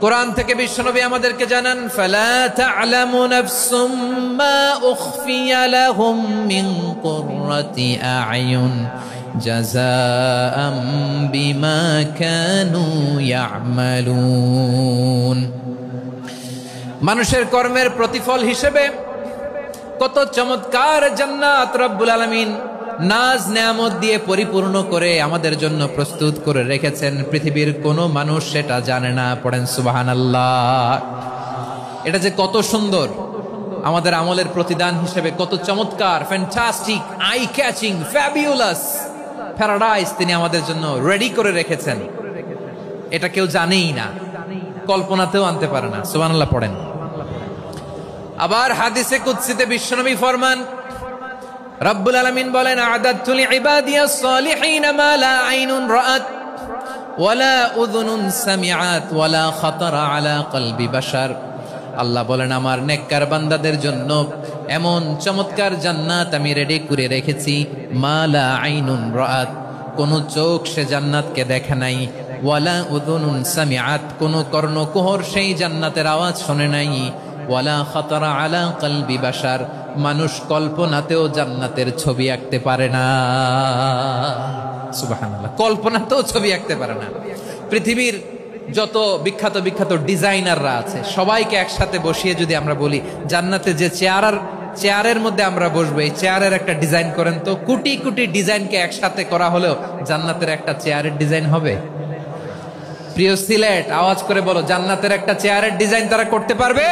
কোরআন থেকে বিশ্বনবী আমাদেরকে জানান, ফালা তা'লামু নাফসুম মা উখফিয়া লাহুম মিন কুররাতি আ'য়ুন জাযাআম বিমা কানু ইয়া'মালুন। মানুষের কর্মের প্রতিফল হিসেবে কত চমৎকার জান্নাত রব্বুল আলামিন নাজ নেয়ামত দিয়ে পরিপূর্ণ করে আমাদের জন্য প্রস্তুত করে রেখেছেন। পৃথিবীর কোনো মানুষ সেটা জানে না। পড়েন সুবহানাল্লাহ। এটা যে কত সুন্দর, আমাদের আমলের প্রতিদান হিসেবে কত চমৎকার, fantastic, eye catching, fabulous paradise তিনি আমাদের জন্য রেডি করে রেখেছেন। এটা কেউ জানেই না, কল্পনাতেও আনতে পারে না। সুবহানাল্লাহ পড়েন। আবার হাদিসে কুদসিতে বিশ্বনবী ফরমান, রব্বুল আলামিন বলেন, আ'দাদতু লিইবাদিয়াস সালিহিন মা লা আইনুন রাআত ওয়ালা উযুনুন সামিআত ওয়ালা খাতারা আলা কলবি বাশার। আল্লাহ বলেন, আমার নেককার বান্দাদের জন্য এমন চমৎকার জান্নাত আমি রেডি করে রেখেছি, মা লা আইনুন রাআত, কোন চোখ সে জান্নাতকে দেখে নাই, ওয়ালা উযুনুন সামিআত, কোন কর্ণকুহর সেই জান্নাতের আওয়াজ শুনে নাই, ওয়ালা খাতারা আলা কলবি বাশার, মানুষ কল্পনাতেও জান্নাতের ছবি আঁকতে পারে না। সুবহানাল্লাহ, কল্পনাতেও ছবি আঁকতে পারে না। পৃথিবীর যত বিখ্যাত বিখ্যাত ডিজাইনাররা আছে সবাইকে একসাথে বসিয়ে যদি আমরা বলি জান্নাতে যে চেয়ারের মধ্যে আমরা বসবো, এই চেয়ারের একটা ডিজাইন করেন তো, কোটি কোটি ডিজাইনকে একসাথে করা হলেও জান্নাতের একটা চেয়ারের ডিজাইন হবে? প্রিয় সিলেট, আওয়াজ করে বলো, জান্নাতের একটা চেয়ারের ডিজাইন তারা করতে পারবে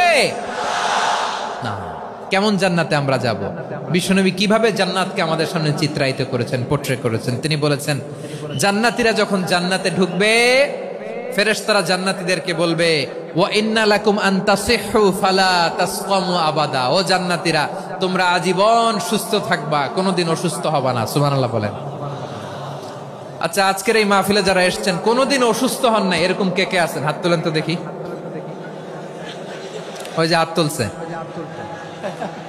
না। কেমন জান্নাতে আমরা যাব? বিশ্বনবী কিভাবে জান্নাতকে আমাদের সামনে চিত্রায়িত করেছেন, পোট্রে করেছেন। তিনি বলেছেন, জান্নাতীরা যখন জান্নাতে ঢুকবে, ফেরেশতারা জান্নাতীদেরকে বলবে, ওয়া ইন্না লাকুম আন তাসিহু ফালা তাসকামু আবাদা। ও জান্নাতীরা, তোমরা আজীবন সুস্থ থাকবা, কোনোদিন অসুস্থ হবা না। সুবহানাল্লাহ বলেন। আচ্ছা, আজকের এই মাহফিলে যারা এসেছেন কোনোদিন অসুস্থ হন না, এরকম কে কে আছেন? হাত তোলেন তো দেখি। ওই যে হাত তুলছে,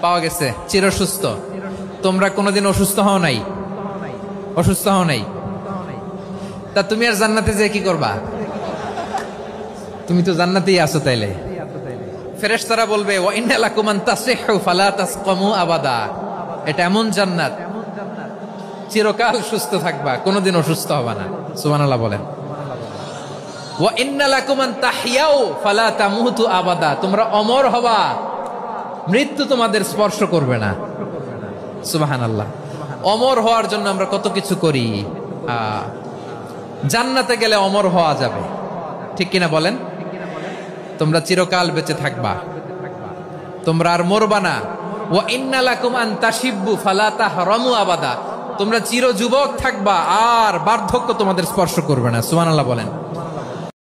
পাওয়া গেছে, চিরসুস্থ। তোমরা কোনোদিন অসুস্থ হও নাই? অসুস্থ হও নাই? তা তুমি আর জান্নাতে যে কি করবা? তুমি তো জান্নাতেই আছো তাইলে। ফেরেশতারা বলবে, ওয়া ইন্না লাকুম আন তাসিহু ফালা তাসকামু আবাদা। এটা এমন জান্নাত, চিরকাল সুস্থ থাকবা, কোনোদিন অসুস্থ হবা না। সুবহানাল্লাহ বলেন। ওয়া ইন্না লাকুম আন তাহইয়াউ ফালা তামুতু আবাদা। তোমরা অমর হবা, মৃত্যু তোমাদের স্পর্শ করবে না। সুবহানাল্লাহ। অমর হওয়ার জন্য আমরা কত কিছু করি। জান্নাতে গেলে অমর হওয়া যাবে, ঠিক কিনা বলেন? তোমরা চিরকাল বেঁচে থাকবা, তোমরা আর মরবা না। ওয়া ইন্না লাকুম আন তাশিব্বু ফালা তাহরামু আবাদা। তোমরা চির যুবক থাকবা, আর বার্ধক্য তোমাদের স্পর্শ করবে না। সুবহানাল্লাহ বলেন।